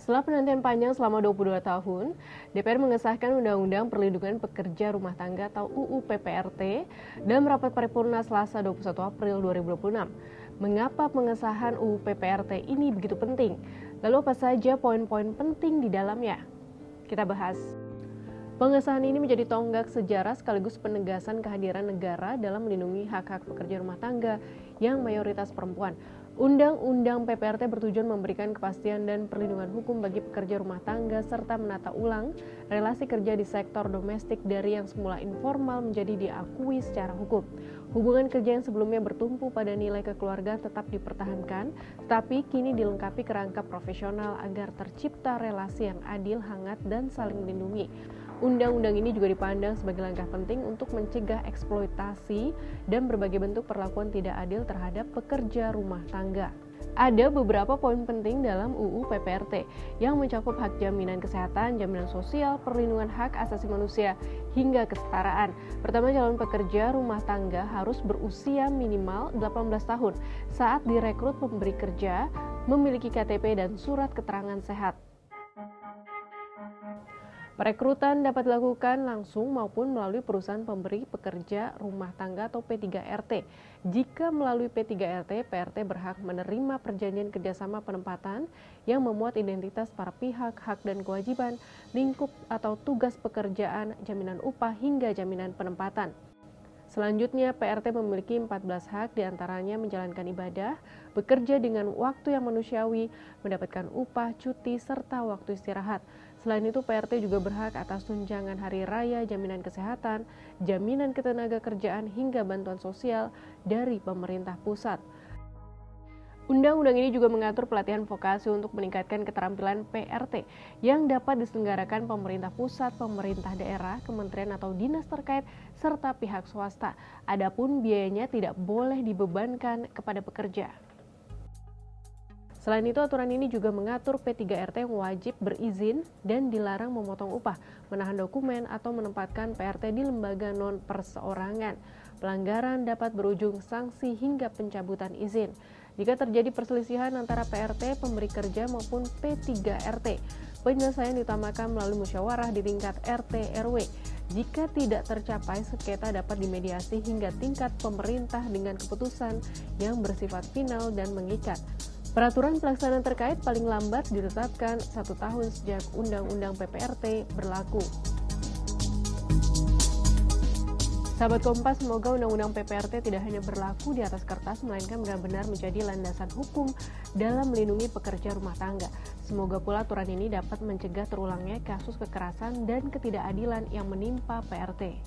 Setelah penantian panjang selama 22 tahun, DPR mengesahkan Undang-Undang Perlindungan Pekerja Rumah Tangga atau UU PPRT dalam rapat paripurna Selasa 21 April 2026. Mengapa pengesahan UU PPRT ini begitu penting? Lalu apa saja poin-poin penting di dalamnya? Kita bahas. Pengesahan ini menjadi tonggak sejarah sekaligus penegasan kehadiran negara dalam melindungi hak-hak pekerja rumah tangga yang mayoritas perempuan. Undang-Undang PPRT bertujuan memberikan kepastian dan perlindungan hukum bagi pekerja rumah tangga serta menata ulang relasi kerja di sektor domestik dari yang semula informal menjadi diakui secara hukum. Hubungan kerja yang sebelumnya bertumpu pada nilai kekeluargaan tetap dipertahankan, tetapi kini dilengkapi kerangka profesional agar tercipta relasi yang adil, hangat, dan saling melindungi. Undang-undang ini juga dipandang sebagai langkah penting untuk mencegah eksploitasi dan berbagai bentuk perlakuan tidak adil terhadap pekerja rumah tangga. Ada beberapa poin penting dalam UU PPRT yang mencakup hak jaminan kesehatan, jaminan sosial, perlindungan hak asasi manusia, hingga kesetaraan. Pertama, calon pekerja rumah tangga harus berusia minimal 18 tahun saat direkrut pemberi kerja, memiliki KTP dan surat keterangan sehat. Perekrutan dapat dilakukan langsung maupun melalui perusahaan pemberi pekerja rumah tangga atau P3RT. Jika melalui P3RT, PRT berhak menerima perjanjian kerjasama penempatan yang memuat identitas para pihak, hak dan kewajiban, lingkup atau tugas pekerjaan, jaminan upah hingga jaminan penempatan. Selanjutnya, PRT memiliki 14 hak diantaranya menjalankan ibadah, bekerja dengan waktu yang manusiawi, mendapatkan upah, cuti, serta waktu istirahat. Selain itu, PRT juga berhak atas tunjangan hari raya, jaminan kesehatan, jaminan ketenaga kerjaan, hingga bantuan sosial dari pemerintah pusat. Undang-undang ini juga mengatur pelatihan vokasi untuk meningkatkan keterampilan PRT yang dapat diselenggarakan pemerintah pusat, pemerintah daerah, kementerian atau dinas terkait, serta pihak swasta. Adapun biayanya tidak boleh dibebankan kepada pekerja. Selain itu, aturan ini juga mengatur P3RT yang wajib berizin dan dilarang memotong upah, menahan dokumen, atau menempatkan PRT di lembaga non-perseorangan. Pelanggaran dapat berujung sanksi hingga pencabutan izin. Jika terjadi perselisihan antara PRT, pemberi kerja maupun P3RT, penyelesaian diutamakan melalui musyawarah di tingkat RT/RW. Jika tidak tercapai, sengketa dapat dimediasi hingga tingkat pemerintah dengan keputusan yang bersifat final dan mengikat. Peraturan pelaksanaan terkait paling lambat ditetapkan 1 tahun sejak Undang-Undang PPRT berlaku. Sahabat Kompas, semoga Undang-Undang PPRT tidak hanya berlaku di atas kertas, melainkan benar-benar menjadi landasan hukum dalam melindungi pekerja rumah tangga. Semoga pula aturan ini dapat mencegah terulangnya kasus kekerasan dan ketidakadilan yang menimpa PRT.